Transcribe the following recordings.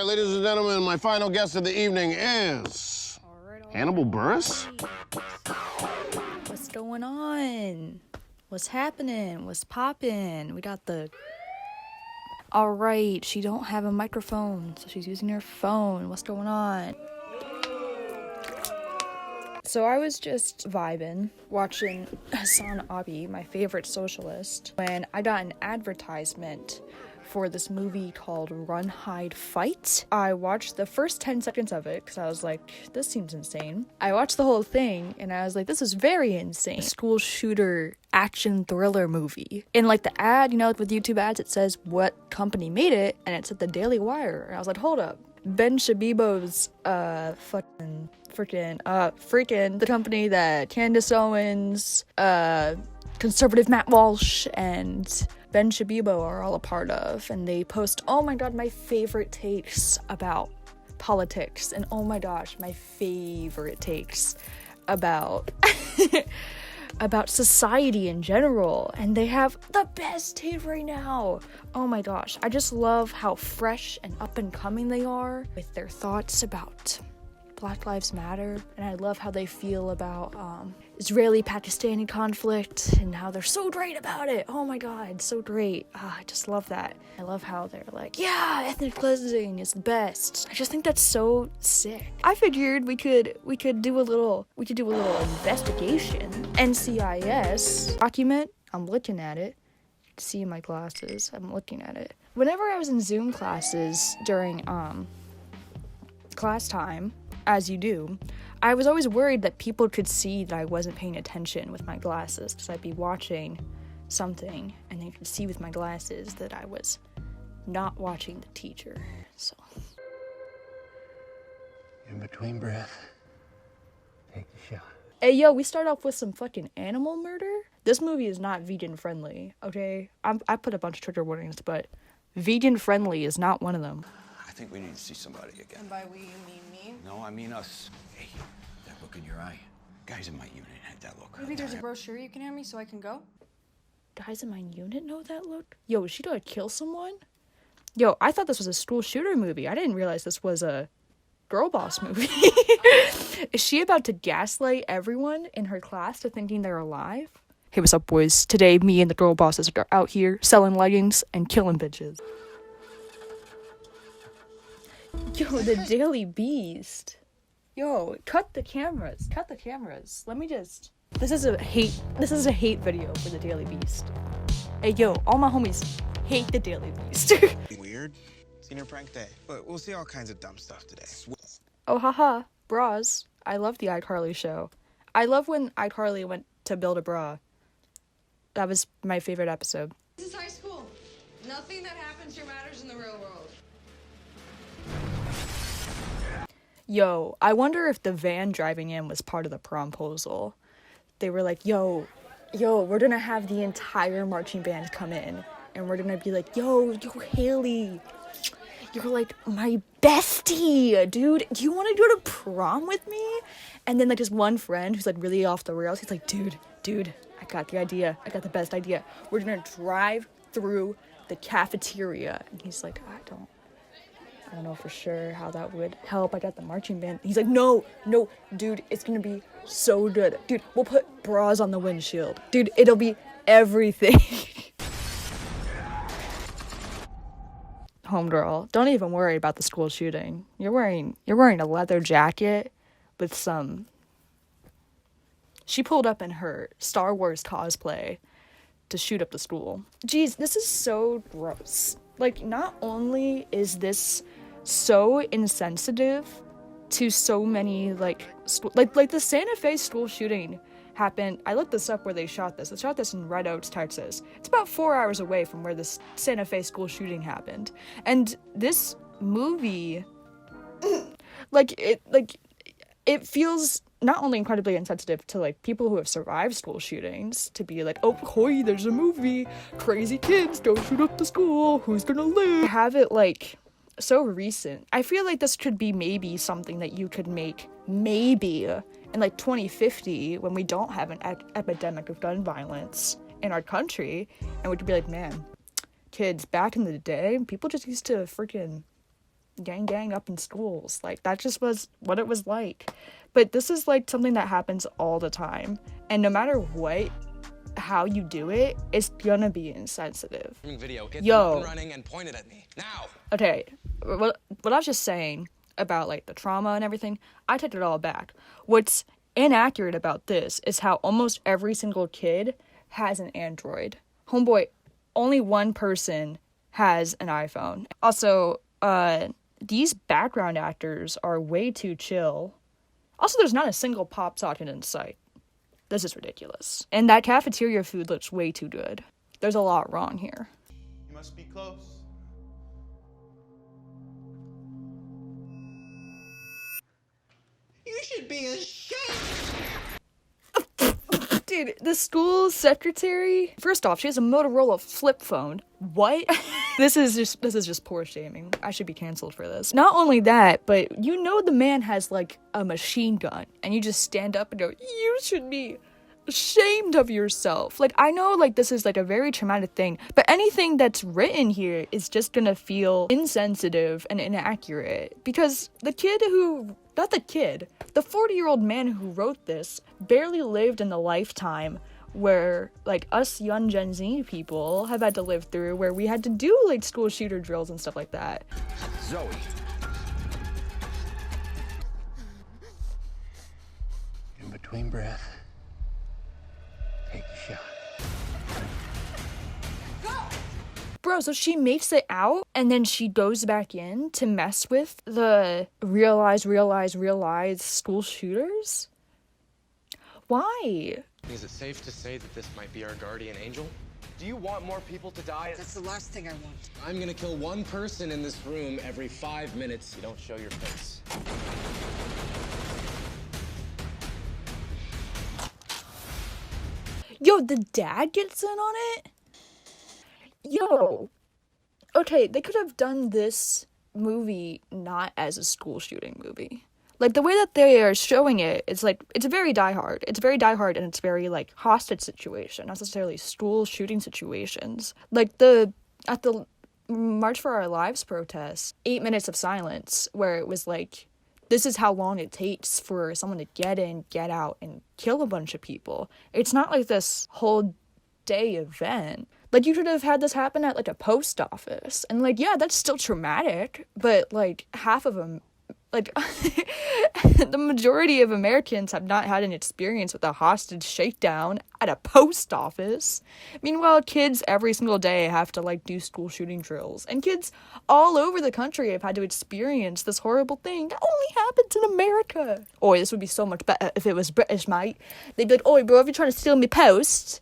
ladies and gentlemen, my final guest of the evening is... Hannibal Buress? What's going on? What's happening? What's poppin'? We got the... All right, she don't have a microphone, so she's using her phone. What's going on? So I was just vibing, watching Hassan Abi, my favorite socialist, when I got an advertisement for this movie called Runhidefight. I watched the first 10 seconds of it because I was like, this seems insane. I watched the whole thing and I was like, this is very insane. School shooter action thriller movie. In like the ad, you know, with YouTube ads, it says what company made it, and it said the Daily Wire. And I was like, hold up. Ben Shapiro's freaking the company that Candace Owens, conservative Matt Walsh, and Ben Shapiro are all a part of, and they post, oh my god, my favorite takes about politics, and oh my gosh, my favorite takes about about society in general, and they have the best take right now. Oh my gosh, I just love how fresh and up and coming they are with their thoughts about Black Lives Matter, and I love how they feel about Israeli-Pakistani conflict and how they're so great about it. Oh my god, so great. I just love that. I love how they're like, yeah, ethnic cleansing is the best. I just think that's so sick. I figured we could do a little investigation. NCIS document. I'm looking at it. You can see my glasses. I'm looking at it. Whenever I was in Zoom classes during class time, as you do, I was always worried that people could see that I wasn't paying attention with my glasses, because I'd be watching something and they could see with my glasses that I was not watching the teacher. So In between breath, take the shot. hey yo, we start off with some fucking animal murder. This movie is not vegan friendly, okay? I put a bunch of trigger warnings, but vegan friendly is not one of them. I think we need to see somebody again. And by we, you mean me? No, I mean us. Hey, that look in your eye. Guys in my unit had that look. Maybe there's a brochure you can hand me so I can go? Guys in my unit know that look? Yo, is she gonna kill someone? Yo, I thought this was a school shooter movie. I didn't realize this was a girl boss movie. Is she about to gaslight everyone in her class to thinking they're alive? Hey, what's up, boys? Today, me and the girl bosses are out here selling leggings and killing bitches. Yo, the Daily Beast. Yo, cut the cameras. Let me just... This is a hate video for the Daily Beast. Hey, yo, all my homies hate the Daily Beast. Weird. Senior prank day. But we'll see all kinds of dumb stuff today. Oh, haha. Bras. I love the iCarly show. I love when iCarly went to build a bra. That was my favorite episode. This is high school. Nothing that happens here matters in the real world. Yo, I wonder if the van driving in was part of the promposal. They were like, yo, we're gonna have the entire marching band come in, and we're gonna be like, yo, Haley, you're like my bestie, dude. Do you want to go to prom with me? And then like this one friend who's like really off the rails, he's like, dude, I got the idea. I got the best idea. We're gonna drive through the cafeteria. And he's like, I don't know for sure how that would help. I got the marching band. He's like, no, dude, it's gonna be so good. Dude, we'll put bras on the windshield. Dude, it'll be everything. Homegirl, don't even worry about the school shooting. You're wearing a leather jacket with some... She pulled up in her Star Wars cosplay to shoot up the school. Jeez, this is so gross. Like, not only is this so insensitive to so many, like the Santa Fe school shooting happened. I looked this up where they shot this. They shot this in Red Oaks, Texas. It's about 4 hours away from where this Santa Fe school shooting happened. And this movie, it feels not only incredibly insensitive to, like, people who have survived school shootings, to be like, oh, hoy, there's a movie, crazy kids, don't shoot up the school, who's gonna live? Have it, like, so recent. I feel like this could be maybe something that you could make, maybe, in, like, 2050, when we don't have an epidemic of gun violence in our country, and we could be like, man, kids, back in the day, people just used to freaking gang up in schools. Like, that just was what it was like. But this is, like, something that happens all the time. And no matter how you do it, it's gonna be insensitive. Video. Get Yo. running and point it at me. Now! Okay, what I was just saying about, like, the trauma and everything, I take it all back. What's inaccurate about this is how almost every single kid has an Android. Homeboy, only one person has an iPhone. Also, these background actors are way too chill. Also, there's not a single pop socket in sight. This is ridiculous. And that cafeteria food looks way too good. There's a lot wrong here. You must be close. You should be ashamed. Dude, the school secretary, first off, she has a Motorola flip phone. What? This is just poor shaming. I should be canceled for this. Not only that, but you know the man has, like, a machine gun, and you just stand up and go, you should be ashamed of yourself. Like, I know, like, this is, like, a very traumatic thing, but anything that's written here is just gonna feel insensitive and inaccurate, because the 40-year-old man who wrote this barely lived in the lifetime where, like, us young Gen Z people have had to live through, where we had to do, like, school shooter drills and stuff like that. Zoe. In between breath, take a shot. Bro, so she makes it out, and then she goes back in to mess with the realize school shooters? Why? Is it safe to say that this might be our guardian angel? Do you want more people to die? That's the last thing I want. I'm gonna kill one person in this room every 5 minutes. You don't show your face. Yo, the dad gets in on it? Yo. Okay, they could have done this movie not as a school shooting movie. Like, the way that they are showing it, it's like, it's very Die Hard. It's very Die Hard, and it's very, like, hostage situation, not necessarily school shooting situations. Like, at the March for Our Lives protest, 8 minutes of silence, where it was like, this is how long it takes for someone to get in, get out, and kill a bunch of people. It's not like this whole day event. Like, you could have had this happen at, like, a post office. And, like, yeah, that's still traumatic, but, like, half of them, like, the majority of Americans have not had an experience with a hostage shakedown at a post office. Meanwhile, kids every single day have to, like, do school shooting drills. And kids all over the country have had to experience this horrible thing that only happens in America. Oi, this would be so much better if it was British, mate. They'd be like, oi, bro, if you're trying to steal me post,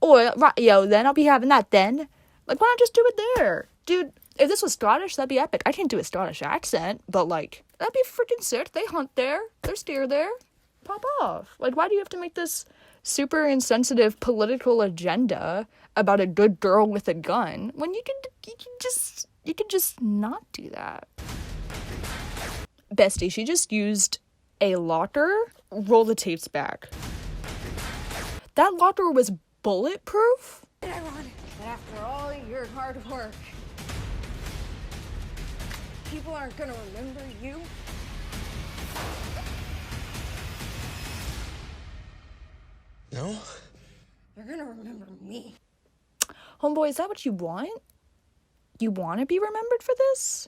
oi, right, yo, then I'll be having that then. Like, why not just do it there? Dude, if this was Scottish, that'd be epic. I can't do a Scottish accent, but, like, that'd be freaking sick. They hunt there. There's deer there. Pop off. Like, why do you have to make this super insensitive political agenda about a good girl with a gun when you could just not do that? Bestie, she just used a locker. Roll the tapes back. That locker was bulletproof? Ironic that after all your hard work, people aren't gonna remember you. No? They're gonna remember me. Homeboy, is that what you want? You want to be remembered for this?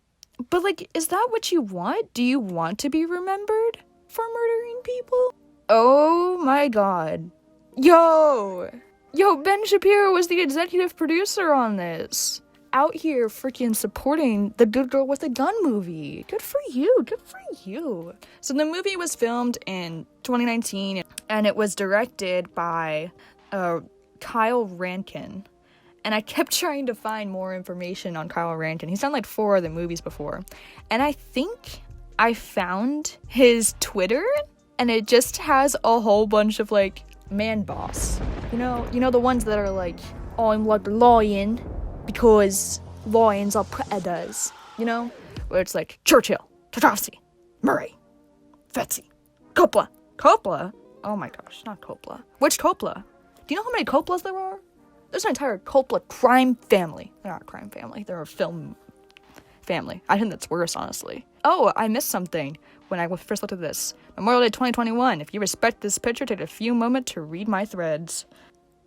But, like, is that what you want? Do you want to be remembered for murdering people? Oh my god. Yo, Ben Shapiro was the executive producer on this. Out here freaking supporting the Good Girl with a Gun movie. Good for you. So the movie was filmed in 2019, and it was directed by Kyle Rankin. And I kept trying to find more information on Kyle Rankin. He's done like 4 other movies before. And I think I found his Twitter, and it just has a whole bunch of, like, man boss. You know the ones that are like, I'm like a lion because lions are predators. You know? Where it's like Churchill, Tarkovsky, Murray, Fetzi, Coppola. Coppola? Oh my gosh, not Coppola. Which Coppola? Do you know how many Coppolas there are? There's an entire Coppola crime family. They're not a crime family. They're a film family. I think that's worse, honestly. Oh, I missed something when I first looked at this. Memorial Day 2021. If you respect this picture, take a few moments to read my threads.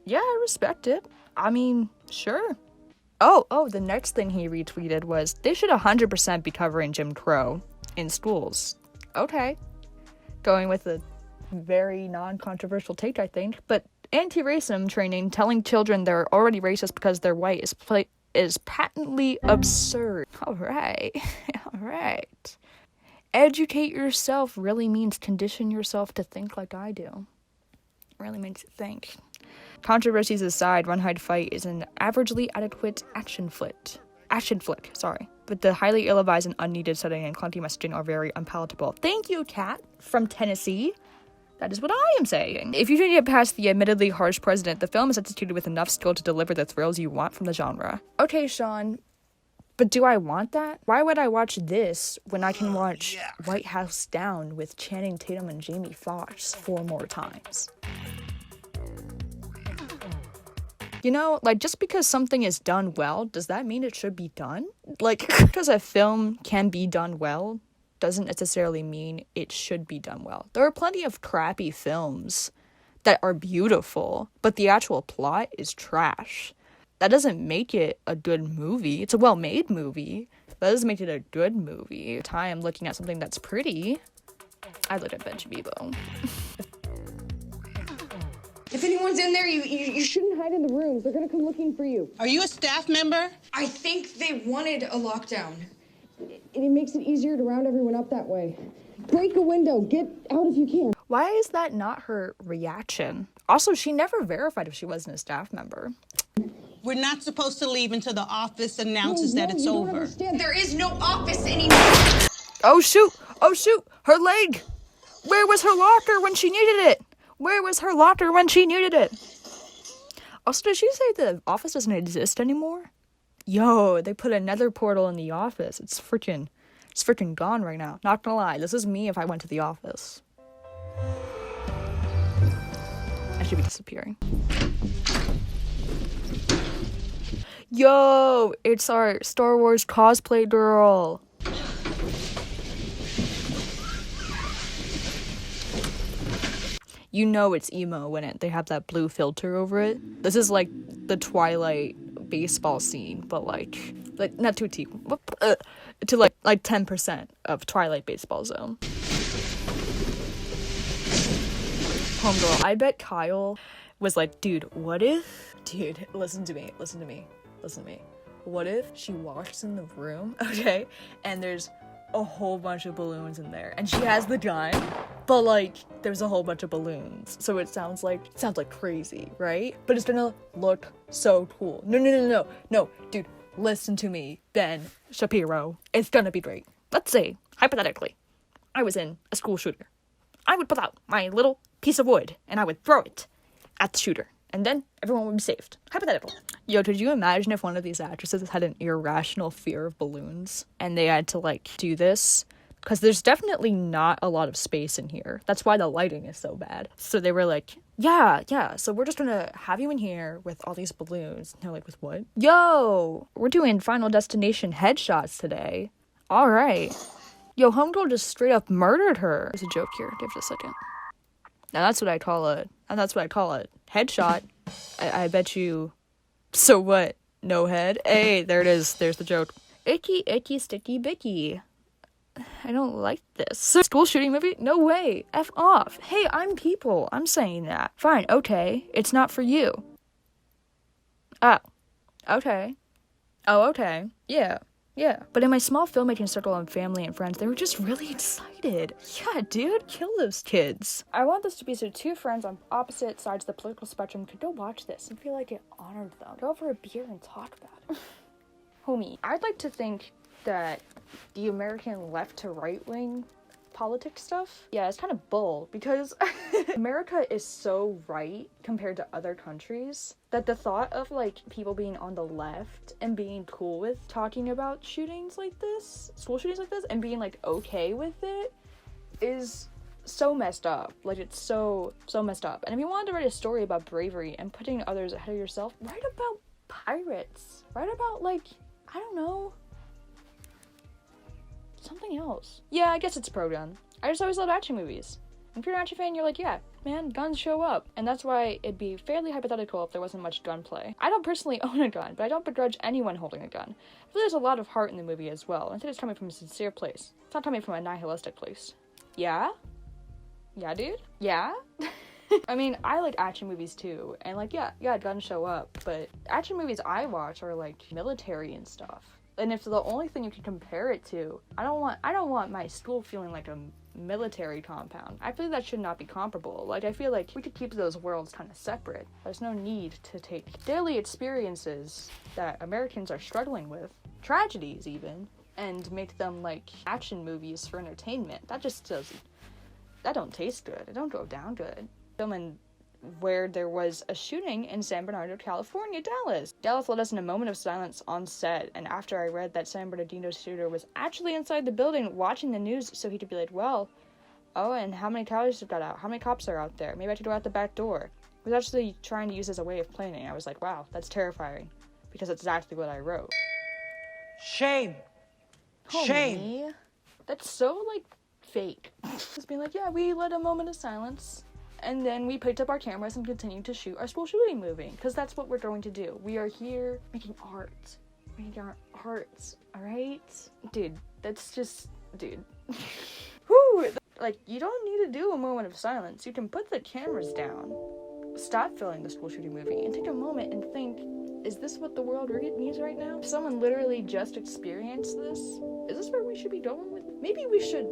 Yeah, I respect it. I mean, sure. Oh, the next thing he retweeted was, they should 100% be covering Jim Crow in schools. Okay. Going with a very non-controversial take, I think. But anti-racism training, telling children they're already racist because they're white is patently absurd. Alright. Alright. Educate yourself really means condition yourself to think like I do. Really makes you think. Controversies aside, Run, Hide, Fight is an averagely adequate action flick, but the highly ill-advised and unneeded setting and clunky messaging are very unpalatable. Thank you, Kat, from Tennessee. That is what I am saying. If you can get past the admittedly harsh president, the film is executed with enough skill to deliver the thrills you want from the genre. Okay, Sean, but do I want that? Why would I watch this when I can watch White House Down with Channing Tatum and Jamie Foxx 4 more times? You know, like, just because something is done well, does that mean it should be done? Like, because a film can be done well, doesn't necessarily mean it should be done well. There are plenty of crappy films that are beautiful, but the actual plot is trash. That doesn't make it a good movie. It's a well-made movie, but that doesn't make it a good movie. I'm looking at something that's pretty, I look at Ben Shapiro. If anyone's in there, you shouldn't hide in the rooms. They're gonna come looking for you. Are you a staff member? I think they wanted a lockdown. It makes it easier to round everyone up that way. Break a window. Get out if you can. Why is that not her reaction? Also, she never verified if she wasn't a staff member. We're not supposed to leave until the office announces that it's over. Understand. There is no office anymore. Oh shoot! Her leg! Where was her locker when she needed it? Where was her locker when she needed it? Also, did she say the office doesn't exist anymore? Yo, they put another portal in the office. It's freaking gone right now. Not gonna lie, this is me if I went to the office. I should be disappearing. Yo, it's our Star Wars cosplay girl. You know it's emo when they have that blue filter over it. This is like the Twilight baseball scene, but like not to like 10% of Twilight baseball zone. Homegirl, I bet Kyle was like, dude, listen to me. What if she walks in the room, okay, and there's a whole bunch of balloons in there, and she has the gun, but like there's a whole bunch of balloons, so it sounds like crazy, right? But it's gonna look so cool. No, dude, listen to me, Ben Shapiro. It's gonna be great. Let's say, hypothetically, I was in a school shooter. I would pull out my little piece of wood and I would throw it at the shooter, and then everyone would be saved. Hypothetical. Yo, could you imagine if one of these actresses had an irrational fear of balloons and they had to like do this? Because there's definitely not a lot of space in here. That's why the lighting is so bad. So they were like, yeah, so we're just gonna have you in here with all these balloons. And they're like, with what? Yo, we're doing Final Destination headshots today. All right. Yo, homegirl just straight up murdered her. There's a joke here. Give it a second. Now that's what I call a headshot. I bet you. So what? No head? Hey, there it is. There's the joke. Icky, icky, sticky, bicky. I don't like this. School shooting movie? No way. F off. Hey, I'm people. I'm saying that. Fine, okay. It's not for you. Oh. Okay. Oh, okay. Yeah. But in my small filmmaking circle of family and friends, they were just really excited. Yeah, dude, kill those kids. I want this to be so two friends on opposite sides of the political spectrum could go watch this and feel like it honored them. Go over a beer and talk about it. Homie, I'd like to think that the American left to right wing politics stuff, yeah, it's kind of bull, because America is so right compared to other countries that the thought of like people being on the left and being cool with talking about shootings like this, school shootings like this, and being like okay with it is so messed up. Like, it's so messed up. And if you wanted to write a story about bravery and putting others ahead of yourself, write about pirates. Write about, like, I don't know, something else. Yeah, I guess it's pro-gun. I just always love action movies. If you're an action fan, you're like, yeah, man, guns show up. And that's why it'd be fairly hypothetical if there wasn't much gunplay. I don't personally own a gun, but I don't begrudge anyone holding a gun. I feel there's a lot of heart in the movie as well. I think it's coming from a sincere place. It's not coming from a nihilistic place. Yeah? Yeah, dude? Yeah? I mean, I like action movies too. And like, yeah, guns show up. But action movies I watch are like military and stuff. And if the only thing you can compare it to, I don't want my school feeling like a military compound. I feel that should not be comparable. Like, I feel like we could keep those worlds kind of separate. There's no need to take daily experiences that Americans are struggling with, tragedies even, and make them like action movies for entertainment. That don't taste good. It don't go down good. Filming where there was a shooting in San Bernardino, California, Dallas. Dallas led us in a moment of silence on set, and after I read that San Bernardino's shooter was actually inside the building watching the news, so he could be like, well, oh, and how many calories have got out? How many cops are out there? Maybe I should go out the back door. He was actually trying to use it as a way of planning. I was like, wow, that's terrifying, because that's exactly what I wrote. Shame. Shame. Me? That's so, like, fake. Just being like, yeah, we led a moment of silence. And then we picked up our cameras and continued to shoot our school shooting movie. Because that's what we're going to do. We are here making art. Making our arts, alright? Dude, that's just... Dude. Whew! Like, you don't need to do a moment of silence. You can put the cameras down. Stop filming the school shooting movie and take a moment and think, is this what the world needs right now? If someone literally just experienced this, is this where we should be going with? Maybe we should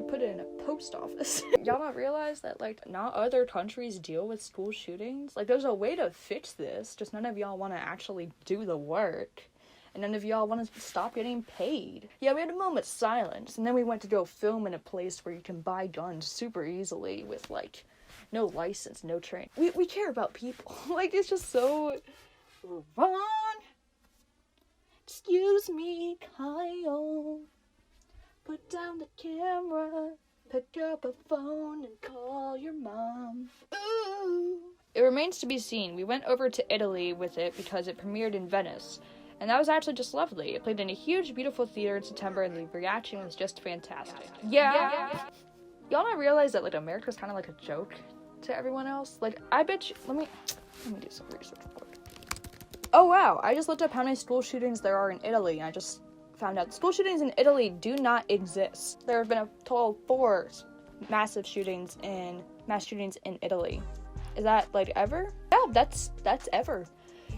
put it in a post office. Y'all not realize that, like, not other countries deal with school shootings? Like, there's a way to fix this, just none of y'all want to actually do the work. And none of y'all want to stop getting paid. Yeah, we had a moment of silence, and then we went to go film in a place where you can buy guns super easily with, like, no license, no training. We care about people. Like, it's just so... Ron! Excuse me, Kyle. Put down the camera, pick up a phone and call your mom. Ooh. It remains to be seen. We went over to Italy with it because it premiered in Venice. And that was actually just lovely. It played in a huge, beautiful theater in September, and the reaction was just fantastic. Yeah. Y'all don't realize that, like, America's kind of like a joke to everyone else? Like, I bet you... Let me do some research real quick. Oh, wow. I just looked up how many school shootings there are in Italy, and I just found out school shootings in Italy do not exist. There have been a total of 4 mass shootings in Italy. Is that, like, ever? Yeah, that's ever.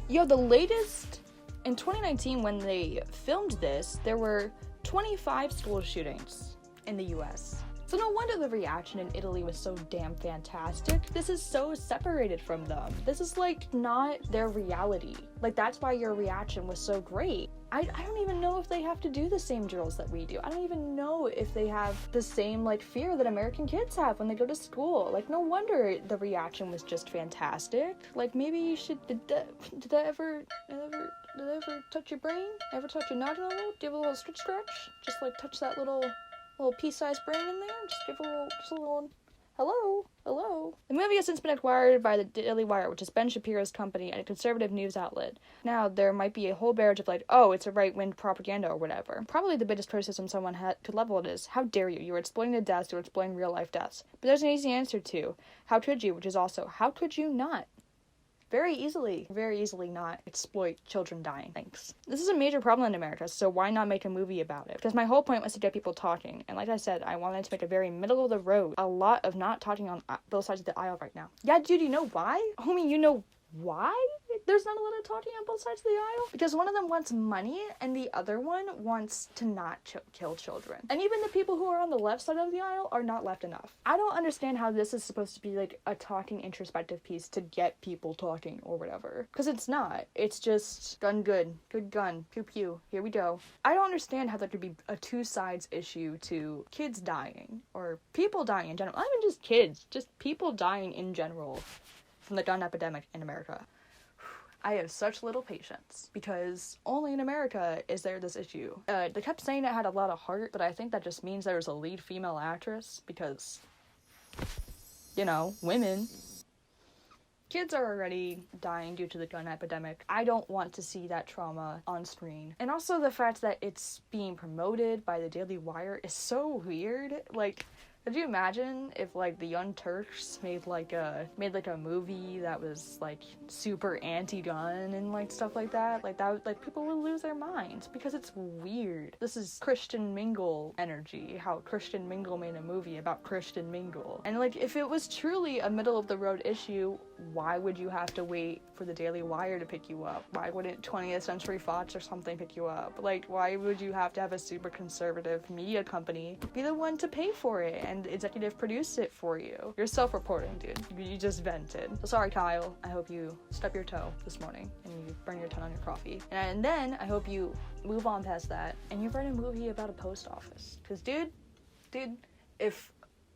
Yo, the latest... In 2019, when they filmed this, there were 25 school shootings in the US. So no wonder the reaction in Italy was so damn fantastic. This is so separated from them. This is, like, not their reality. Like, that's why your reaction was so great. I don't even know if they have to do the same drills that we do. I don't even know if they have the same, like, fear that American kids have when they go to school. Like, no wonder the reaction was just fantastic. Like, maybe you should... Did that ever touch your brain? Ever touch your noggin a little? Give a little scratch? Just, like, touch that little pea-sized brain in there? Just give a little... Hello. The movie has since been acquired by the Daily Wire, which is Ben Shapiro's company and a conservative news outlet. Now, there might be a whole barrage of, like, oh, it's a right-wing propaganda or whatever. Probably the biggest criticism someone could level it is, how dare you? You are exploiting the deaths, you are exploiting real-life deaths. But there's an easy answer to, how could you? Which is also, how could you not? Very easily not exploit children dying. Thanks. This is a major problem in America, so why not make a movie about it? Because my whole point was to get people talking, and like I said, I wanted to make a very middle of the road. A lot of not talking on both sides of the aisle right now. Yeah, dude, you know why? Homie, you know why there's not a lot of talking on both sides of the aisle? Because one of them wants money, and the other one wants to not kill children. And even the people who are on the left side of the aisle are not left enough. I don't understand how this is supposed to be, like, a talking introspective piece to get people talking or whatever. Because it's not. It's just gun good gun, pew pew, here we go. I don't understand how there could be a two sides issue to kids dying, or people dying in general. Not even just kids, just people dying in general from the gun epidemic in America. I have such little patience, because only in America is there this issue. They kept saying it had a lot of heart, but I think that just means there's a lead female actress, because, you know, women. Kids are already dying due to the gun epidemic. I don't want to see that trauma on screen. And also the fact that it's being promoted by the Daily Wire is so weird. Like, could you imagine if, like, the Young Turks made a movie that was, like, super anti-gun and, like, stuff like that? Like, people would lose their minds because it's weird. This is Christian Mingle energy, how Christian Mingle made a movie about Christian Mingle. And, like, if it was truly a middle-of-the-road issue, why would you have to wait for the Daily Wire to pick you up? Why wouldn't 20th Century Fox or something pick you up? Like, why would you have to have a super conservative media company be the one to pay for it and executive produce it for you? You're self-reporting, dude. You just vented. So sorry, Kyle. I hope you stub your toe this morning and you burn your tongue on your coffee. And then I hope you move on past that and you write a movie about a post office. Because, dude, if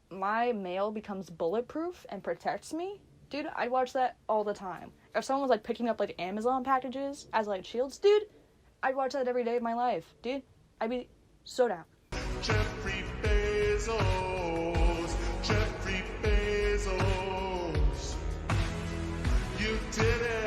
my mail becomes bulletproof and protects me, dude, I'd watch that all the time. If someone was, like, picking up, like, Amazon packages as, like, shields, dude, I'd watch that every day of my life. Dude, I'd be so down. Jeffrey Bezos, Jeffrey Bezos, you did it.